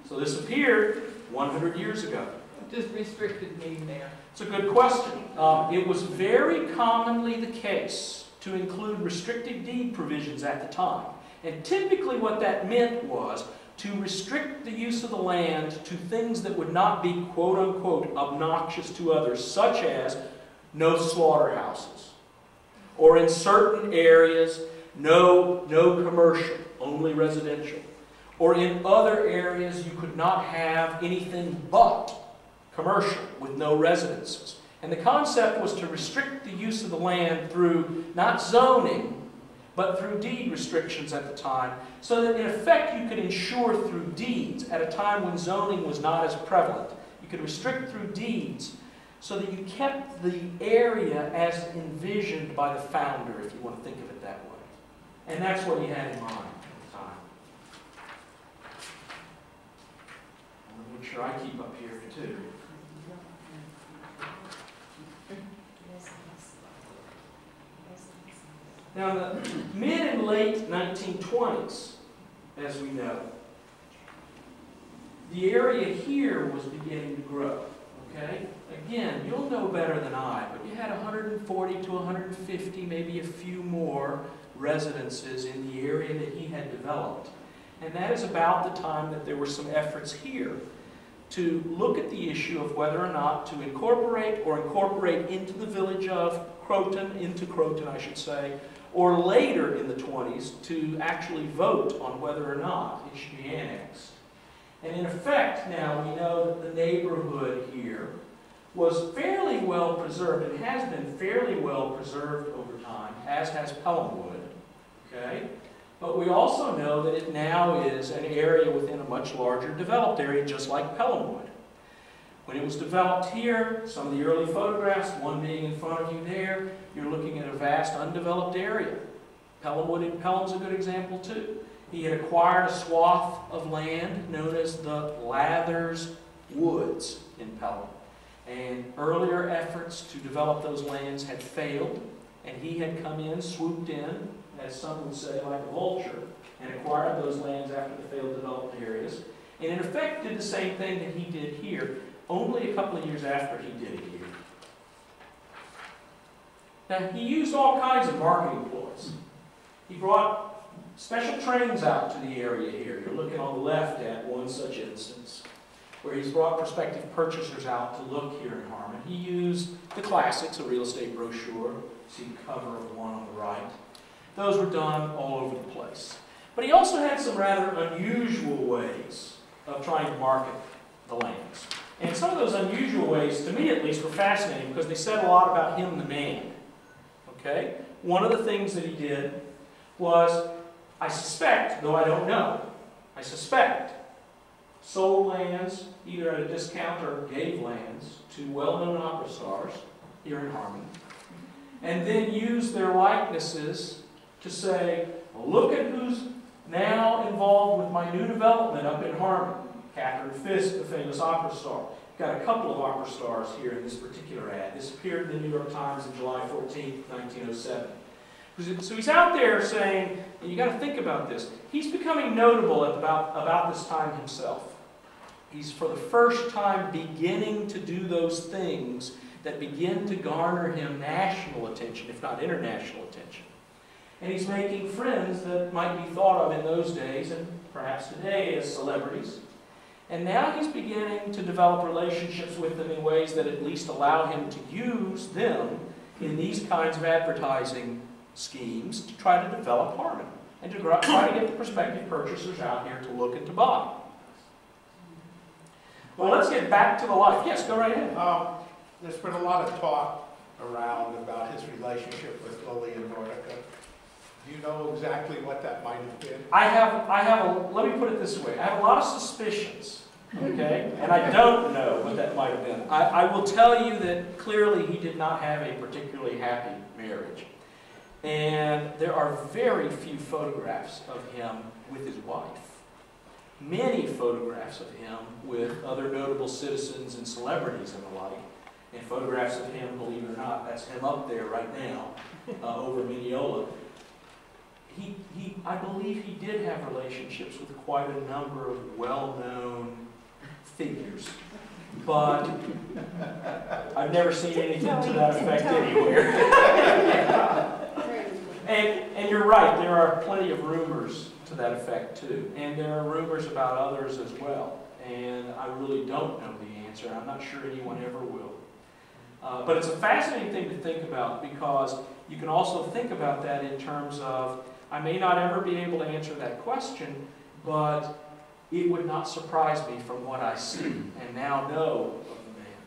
So this appeared 100 years ago. What does restricted mean there? It's a good question. It was very commonly the case to include restricted deed provisions at the time. And typically what that meant was to restrict the use of the land to things that would not be quote-unquote obnoxious to others, such as no slaughterhouses, or in certain areas, no commercial, only residential, or in other areas you could not have anything but commercial with no residences. And the concept was to restrict the use of the land through not zoning, but through deed restrictions at the time, so that in effect you could ensure through deeds at a time when zoning was not as prevalent. You could restrict through deeds so that you kept the area as envisioned by the founder, if you want to think of it that way. And that's what he had in mind at the time. I want to make sure I keep up here too. Now, in the mid and late 1920s, as we know, the area here was beginning to grow. Okay? Again, you'll know better than I, but you had 140 to 150, maybe a few more residences in the area that he had developed. And that is about the time that there were some efforts here to look at the issue of whether or not to incorporate or incorporate into the village of Croton, into Croton I should say, or later in the 20s to actually vote on whether or not it should be annexed. And in effect now we know that the neighborhood here was fairly well preserved and has been fairly well preserved over time, as has Pelham Wood. Okay? But we also know that it now is an area within a much larger developed area, just like Pelham Wood. When it was developed here, some of the early photographs, one being in front of you there, you're looking at a vast undeveloped area. Pelham Wood in Pelham's a good example too. He had acquired a swath of land known as the Lathers Woods in Pelham. And earlier efforts to develop those lands had failed, and he had come in, swooped in, as some would say, like a vulture, and acquired those lands after the failed developed areas. And in effect did the same thing that he did here, only a couple of years after he did it here. Now, he used all kinds of marketing ploys. He brought special trains out to the area here. You're looking on the left at one such instance, where he's brought prospective purchasers out to look here in Harmon. He used the classics, a real estate brochure. See the cover of one on the right. Those were done all over the place. But he also had some rather unusual ways of trying to market the lands. And some of those unusual ways, to me at least, were fascinating because they said a lot about him, the man. Okay? One of the things that he did was, I suspect, though I don't know, I suspect, sold lands either at a discount or gave lands to well-known opera stars here in Harmon, and then used their likenesses to say, well, look at who's now involved with my new development up in Harmon. Catherine Fisk, the famous opera star. Got a couple of opera stars here in this particular ad. This appeared in the New York Times on July 14, 1907. So he's out there saying, and you got to think about this, he's becoming notable at about this time himself. He's for the first time beginning to do those things that begin to garner him national attention, if not international attention. And he's making friends that might be thought of in those days, and perhaps today, as celebrities. And now he's beginning to develop relationships with them in ways that at least allow him to use them in these kinds of advertising schemes to try to develop Harmon and to try to get the prospective purchasers out here to look and to buy. Well, let's get back to the life. Yes, go right ahead. There's been a lot of talk around about his relationship with Lily and Nordica. Do you know exactly what that might have been? Let me put it this way. I have a lot of suspicions, okay? And I don't know what that might have been. I will tell you that clearly he did not have a particularly happy marriage. And there are very few photographs of him with his wife. Many photographs of him with other notable citizens and celebrities and the like. And photographs of him, believe it or not, that's him up there right now over Mineola. I believe he did have relationships with quite a number of well-known figures. But I've never seen anything to that effect anywhere. And you're right, there are plenty of rumors to that effect too. And there are rumors about others as well. And I really don't know the answer. I'm not sure anyone ever will. But it's a fascinating thing to think about, because you can also think about that in terms of, I may not ever be able to answer that question, but it would not surprise me from what I see and now know of the man.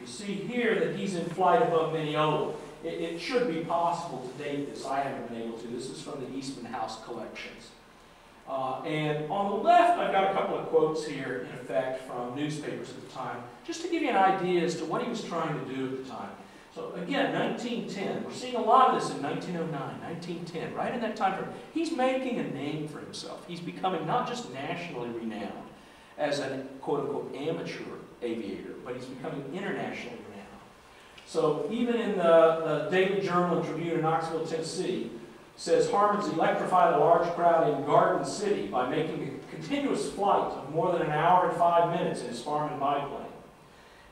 You see here that he's in flight above Mineola. It should be possible to date this. I haven't been able to. This is from the Eastman House collections. And on the left, I've got a couple of quotes here, in effect, from newspapers at the time, just to give you an idea as to what he was trying to do at the time. So again, 1910. We're seeing a lot of this in 1909, 1910, right in that time frame. He's making a name for himself. He's becoming not just nationally renowned as a quote-unquote amateur aviator, but he's becoming internationally renowned. So even in the Daily Journal and Tribune in Knoxville, Tennessee, says Harmon's electrified a large crowd in Garden City by making a continuous flight of more than an hour and 5 minutes in his Farman biplane.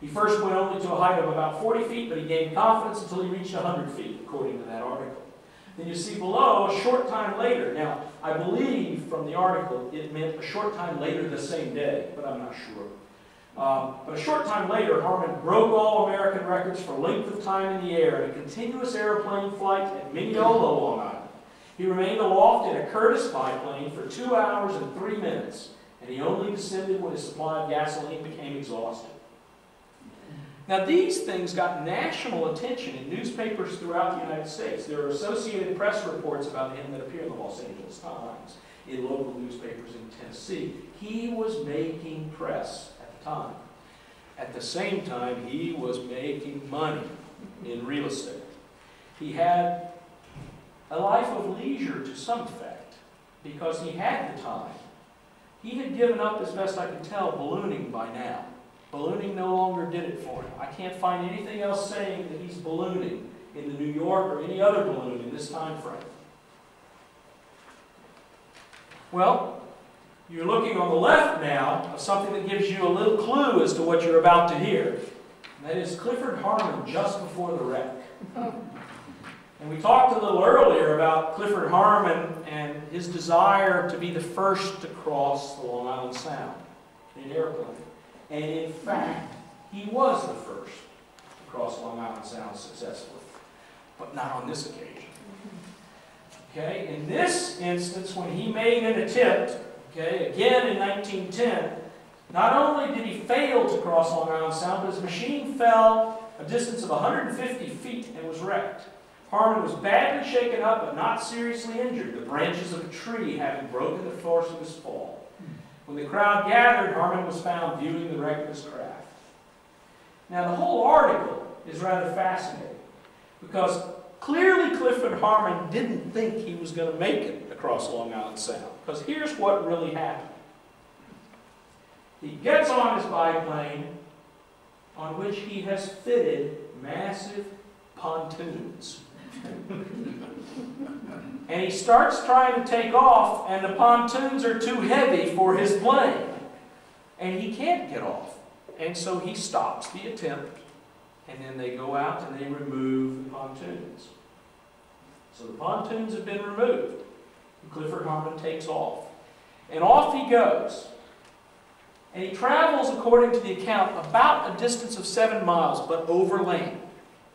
He first went only to a height of about 40 feet, but he gained confidence until he reached 100 feet, according to that article. Then you see below, a short time later. Now, I believe from the article it meant a short time later the same day, but I'm not sure. But a short time later, Harmon broke all American records for length of time in the air in a continuous airplane flight at Mineola, Long Island. He remained aloft in a Curtiss biplane for 2 hours and 3 minutes, and he only descended when his supply of gasoline became exhausted. Now, these things got national attention in newspapers throughout the United States. There are Associated Press reports about him that appear in the Los Angeles Times, in local newspapers in Tennessee. He was making press at the time. At the same time, he was making money in real estate. He had a life of leisure to some effect, because he had the time. He had given up, as best I can tell, ballooning by now. Ballooning no longer did it for him. I can't find anything else saying that he's ballooning in the New York or any other balloon in this time frame. Well, you're looking on the left now of something that gives you a little clue as to what you're about to hear. And that is Clifford Harmon just before the wreck. And we talked a little earlier about Clifford Harmon and his desire to be the first to cross the Long Island Sound in an airplane. And in fact, he was the first to cross Long Island Sound successfully, but not on this occasion. Okay, in this instance, when he made an attempt, okay, again in 1910, not only did he fail to cross Long Island Sound, but his machine fell a distance of 150 feet and was wrecked. Harmon was badly shaken up, but not seriously injured, the branches of a tree having broken the force of his fall. When the crowd gathered, Harmon was found viewing the wreck of his craft. Now, the whole article is rather fascinating, because clearly Clifford Harmon didn't think he was going to make it across Long Island Sound, because here's what really happened. He gets on his biplane, on which he has fitted massive pontoons. And he starts trying to take off, and the pontoons are too heavy for his plane. And he can't get off. And so he stops the attempt, and then they go out and they remove the pontoons. So the pontoons have been removed. And Clifford Harmon takes off. And off he goes. And he travels, according to the account, about a distance of 7 miles, but over land.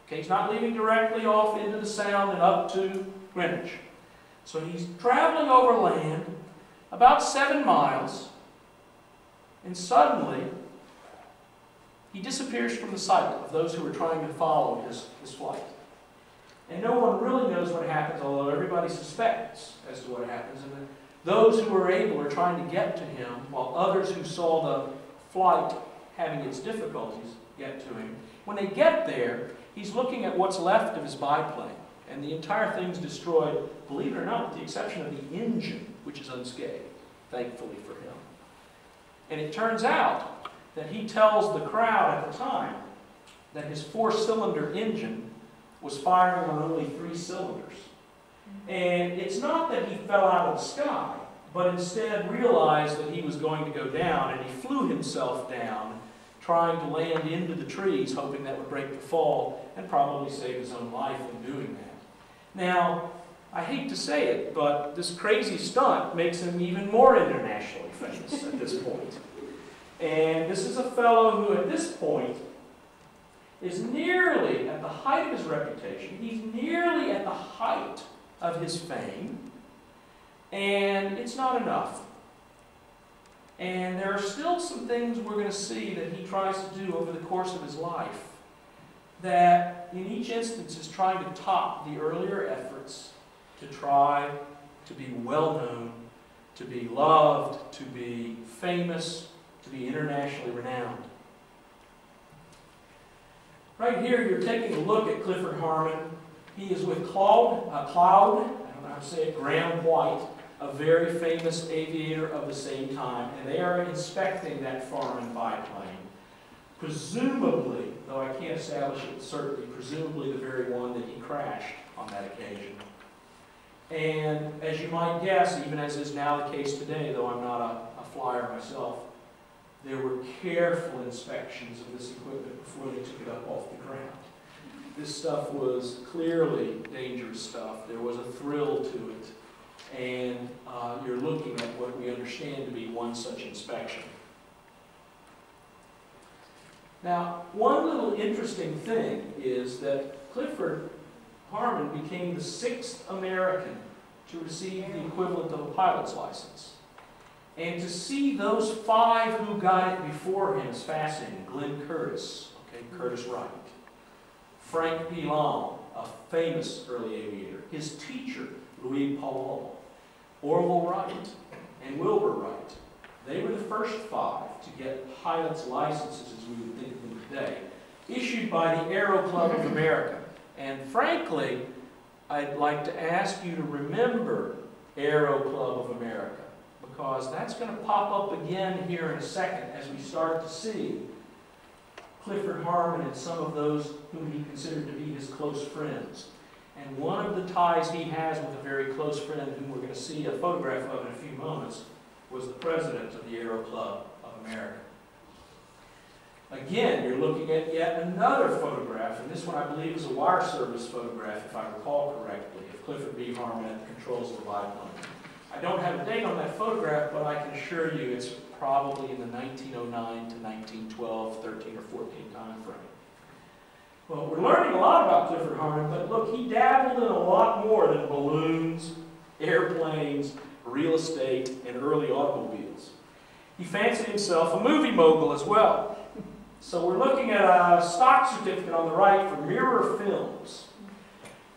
Okay, he's not leaving directly off into the Sound and up to Greenwich. So he's traveling over land about 7 miles, and suddenly he disappears from the sight of those who were trying to follow his flight. And no one really knows what happens, although everybody suspects as to what happens. And those who were able are trying to get to him, while others who saw the flight having its difficulties get to him. When they get there, he's looking at what's left of his biplane, and the entire thing's destroyed, believe it or not, with the exception of the engine, which is unscathed, thankfully for him. And it turns out that he tells the crowd at the time that his 4-cylinder engine was firing on only 3 cylinders. And it's not that he fell out of the sky. but instead realized that he was going to go down, and he flew himself down, trying to land into the trees, hoping that would break the fall, and probably save his own life in doing that. Now, I hate to say it, but this crazy stunt makes him even more internationally famous at this point. And this is a fellow who, at this point, is nearly at the height of his reputation. He's nearly at the height of his fame. And it's not enough. And there are still some things we're going to see that he tries to do over the course of his life that, in each instance, is trying to top the earlier efforts to try to be well-known, to be loved, to be famous, to be internationally renowned. Right here, you're taking a look at Clifford Harmon. He is with Cloud, I don't know how to say it, Graham White, a very famous aviator of the same time, and they are inspecting that Farman biplane. Presumably, though I can't establish it certainly, presumably the very one that he crashed on that occasion. And as you might guess, even as is now the case today, though I'm not a flyer myself, there were careful inspections of this equipment before they took it up off the ground. This stuff was clearly dangerous stuff. There was a thrill to it. And you're looking at what we understand to be one such inspection. Now, one little interesting thing is that Clifford Harmon became the 6th American to receive the equivalent of a pilot's license. And to see those 5 who got it before him is fascinating. Glenn Curtis, okay, Curtis Wright. Frank P. Long, a famous early aviator. His teacher, Louis Paul. Orville Wright and Wilbur Wright. They were the first 5 to get pilot's licenses, as we would think of them today, issued by the Aero Club of America. And frankly, I'd like to ask you to remember Aero Club of America, because that's going to pop up again here in a second as we start to see Clifford Harmon and some of those whom he considered to be his close friends. And one of the ties he has with a very close friend, whom we're going to see a photograph of in a few moments, was the president of the Aero Club of America. Again, you're looking at yet another photograph, and this one I believe is a wire service photograph, if I recall correctly, of Clifford B. Harmon at the controls of the biplane. I don't have a date on that photograph, but I can assure you it's probably in the 1909 to 1912, 13 or 14 time frame. Well, we're learning a lot about Clifford Harmon, but look, he dabbled in a lot more than balloons, airplanes, real estate, and early automobiles. He fancied himself a movie mogul as well. So we're looking at a stock certificate on the right for Mirror Films.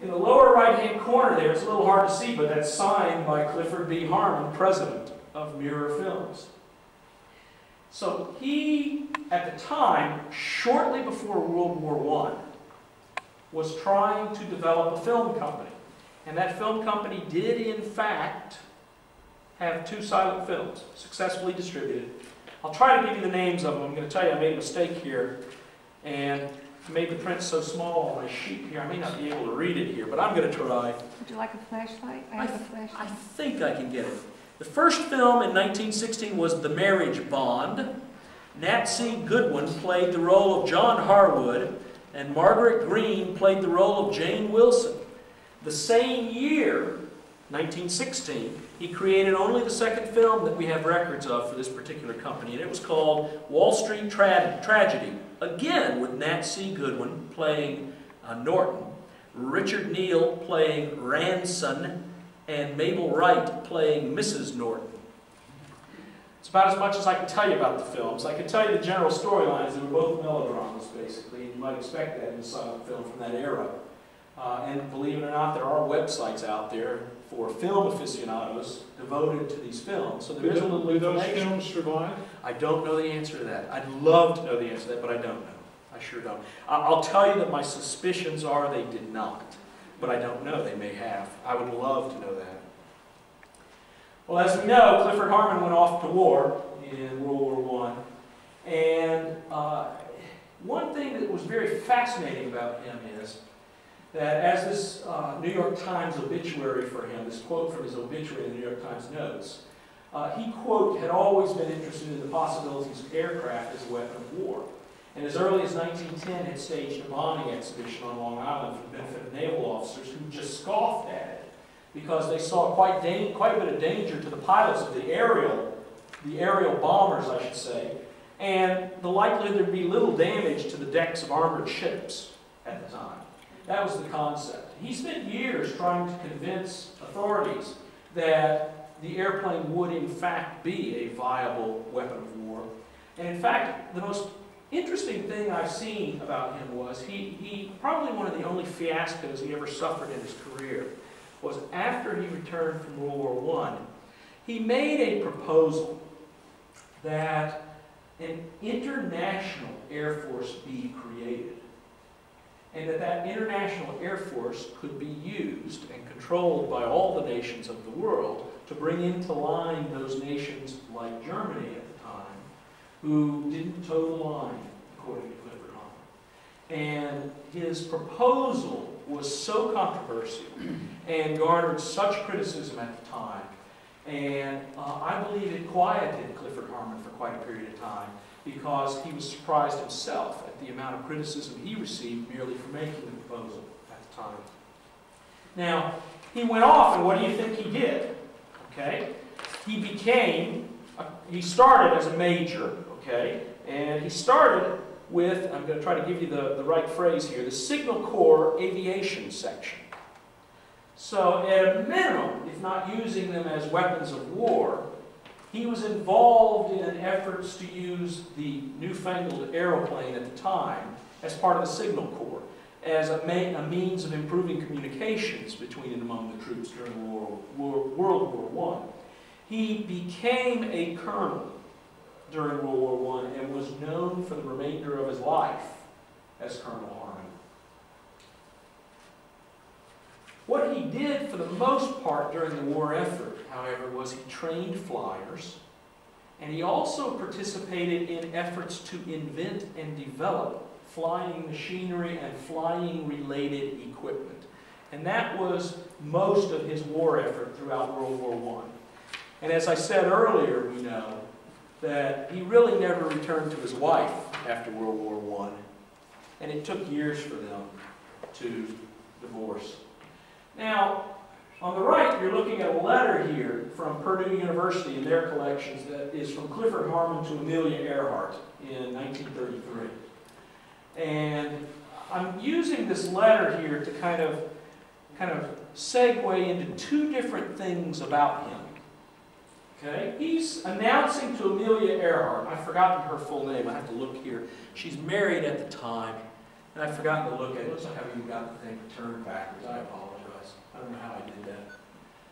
In the lower right-hand corner there, it's a little hard to see, but that's signed by Clifford B. Harmon, president of Mirror Films. So he, at the time, shortly before World War I, was trying to develop a film company. And that film company did, in fact, have 2 silent films successfully distributed. I'll try to give you the names of them. I'm going to tell you I made a mistake here and made the print so small on my sheet here. I may not be able to read it here, but I'm going to try. Would you like a flashlight? I have a flashlight. I think I can get it. The first film in 1916 was The Marriage Bond. Nat C. Goodwin played the role of John Harwood, and Margaret Green played the role of Jane Wilson. The same year, 1916, he created only the 2nd film that we have records of for this particular company, and it was called Wall Street Tragedy, again with Nat C. Goodwin playing Norton, Richard Neal playing Ranson, and Mabel Wright playing Mrs. Norton. It's about as much as I can tell you about the films. I can tell you the general storylines. They were both melodramas, basically, and you might expect that in a silent film from that era. And believe it or not, there are websites out there for film aficionados devoted to these films. So there is a little information. Do those films survive? I don't know the answer to that. I'd love to know the answer to that, but I don't know. I sure don't. I'll tell you that my suspicions are they did not, but I don't know. They may have. I would love to know that. Well, as we know, Clifford Harmon went off to war in World War I, and one thing that was very fascinating about him is that as this New York Times obituary for him, this quote from his obituary in the New York Times notes, he, quote, had always been interested in the possibilities of aircraft as a weapon of war. And as early as 1910 had staged a bombing exhibition on Long Island for the benefit of naval officers who just scoffed at it because they saw quite a bit of danger to the pilots of the aerial bombers, I should say, and the likelihood there'd be little damage to the decks of armored ships at the time. That was the concept. He spent years trying to convince authorities that the airplane would in fact be a viable weapon of war. And in fact, the most interesting thing I've seen about him was he probably one of the only fiascos he ever suffered in his career was after he returned from World War I, he made a proposal that an international Air Force be created, and that international Air Force could be used and controlled by all the nations of the world to bring into line those nations like Germany at the time, who didn't toe the line, according to Clifford Harmon. And his proposal was so controversial and garnered such criticism at the time, and I believe it quieted Clifford Harmon for quite a period of time, because he was surprised himself at the amount of criticism he received merely for making the proposal at the time. Now, he went off, and what do you think he did? Okay, he started as a major, okay, and he started with, I'm going to try to give you the right phrase here, the Signal Corps Aviation Section. So at a minimum, if not using them as weapons of war, he was involved in efforts to use the newfangled aeroplane at the time as part of the Signal Corps, as a means of improving communications between and among the troops during World War I. He became a colonel during World War I and was known for the remainder of his life as Colonel Harmon. What he did for the most part during the war effort, however, was he trained flyers, and he also participated in efforts to invent and develop flying machinery and flying-related equipment. And that was most of his war effort throughout World War I. And as I said earlier, we know that he really never returned to his wife after World War I, and it took years for them to divorce. Now, on the right, you're looking at a letter here from Purdue University in their collections that is from Clifford Harmon to Amelia Earhart in 1933. And I'm using this letter here to kind of segue into two different things about him. Okay? He's announcing to Amelia Earhart, I've forgotten her full name, I have to look here. She's married at the time, and I've forgotten to look at it. It looks like I've even got the thing turned backwards. I apologize. I don't know how I did that.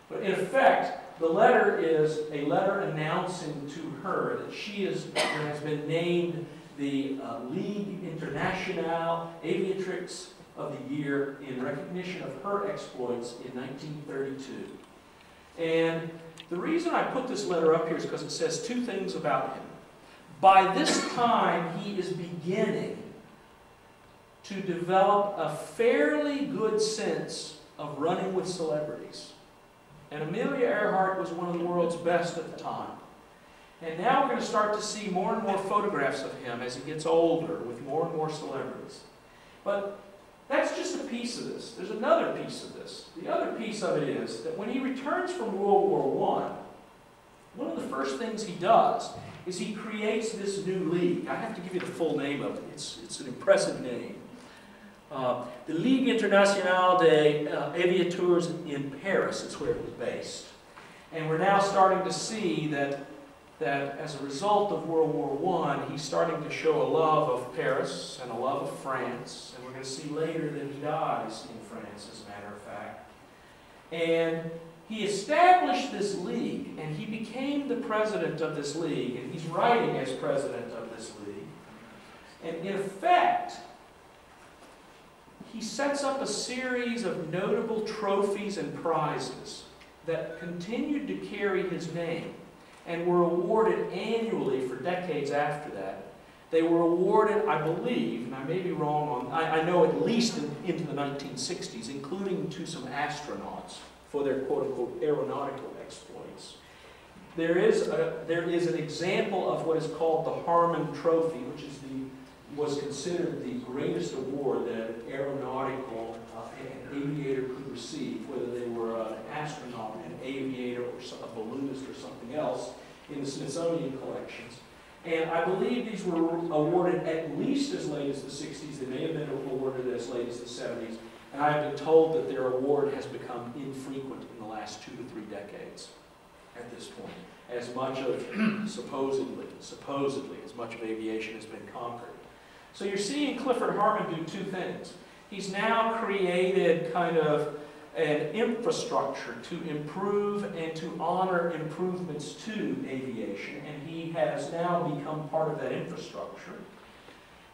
But in effect, the letter is a letter announcing to her that she has been named the Ligue Internationale Aviatrix of the Year in recognition of her exploits in 1932. And the reason I put this letter up here is because it says two things about him. By this time, he is beginning to develop a fairly good sense of running with celebrities. And Amelia Earhart was one of the world's best at the time. And now we're going to start to see more and more photographs of him as he gets older with more and more celebrities. But that's just a piece of this. There's another piece of this. The other piece of it is that when he returns from World War I, one of the first things he does is he creates this new league. I have to give you the full name of it. It's an impressive name. The Ligue Internationale des Aviateurs in Paris is where it was based. And we're now starting to see that as a result of World War I, he's starting to show a love of Paris and a love of France. And we're going to see later that he dies in France, as a matter of fact. And he established this league, and he became the president of this league, and he's writing as president of this league. And in effect, he sets up a series of notable trophies and prizes that continued to carry his name and were awarded annually for decades after that. They were awarded, I believe, and I may be wrong on, I know at least into the 1960s, including to some astronauts for their quote-unquote aeronautical exploits. there is an example of what is called the Harmon Trophy, which is was considered the greatest award that an aeronautical an aviator could receive, whether they were an astronaut, an aviator, or a balloonist, or something else, in the Smithsonian collections. And I believe these were awarded at least as late as the 60s. They may have been awarded as late as the 70s. And I have been told that their award has become infrequent in the last 2 to 3 decades at this point. As much of, supposedly, as much of aviation has been conquered. So you're seeing Clifford Harmon do 2 things. He's now created kind of an infrastructure to improve and to honor improvements to aviation, and he has now become part of that infrastructure.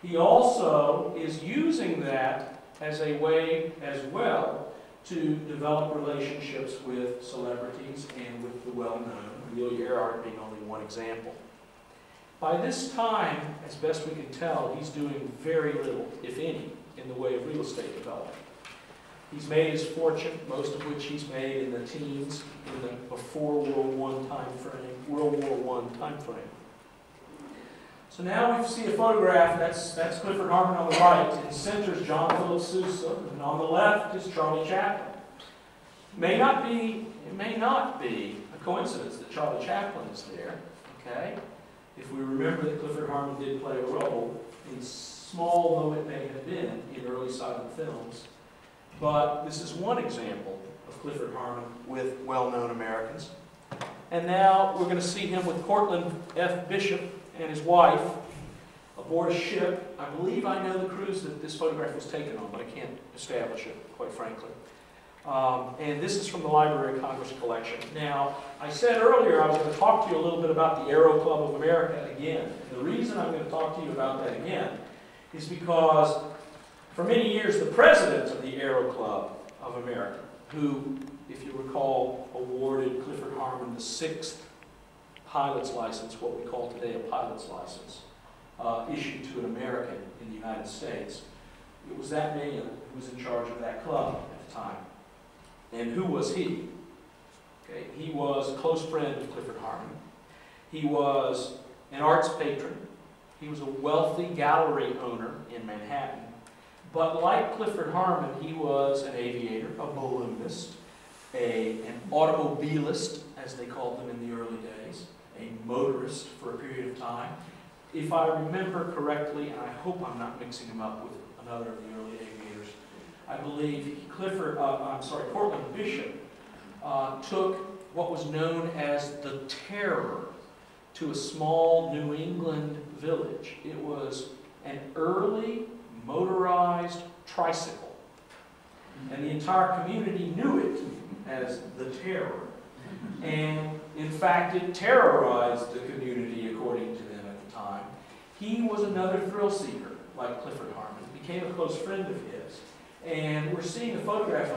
He also is using that as a way as well to develop relationships with celebrities and with the well-known, Amelia Earhart being only one example. By this time, as best we can tell, he's doing very little, if any, in the way of real estate development. He's made his fortune, most of which he's made in the teens, in the before World War I time frame. So now we see a photograph. That's Clifford Harmon on the right. In center is John Philip Sousa, and on the left is Charlie Chaplin. It may not be a coincidence that Charlie Chaplin is there. Okay, if we remember that Clifford Harmon did play a role, in small though it may have been, in early silent films. But this is one example of Clifford Harmon with well-known Americans. And now we're going to see him with Cortlandt F. Bishop and his wife aboard a ship. I believe I know the cruise that this photograph was taken on, but I can't establish it, quite frankly. And this is from the Library of Congress collection. Now, I said earlier I was going to talk to you a little bit about the Aero Club of America again. And the reason I'm going to talk to you about that again is because for many years, the president of the Aero Club of America, who, if you recall, awarded Clifford Harmon the 6th pilot's license, what we call today a pilot's license, issued to an American in the United States. It was that man who was in charge of that club at the time. And who was he? Okay, he was a close friend of Clifford Harmon. He was an arts patron. He was a wealthy gallery owner in Manhattan. But like Clifford Harmon, he was an aviator, a balloonist, an automobilist, as they called them in the early days, a motorist for a period of time. If I remember correctly, and I hope I'm not mixing him up with another of the early aviators, I believe Cortlandt Bishop took what was known as the Terror to a small New England village. It was an early motorized tricycle, and the entire community knew it as the Terror. And in fact, it terrorized the community according to them at the time. He was another thrill seeker like Clifford Harmon, became a close friend of his. And we're seeing a photograph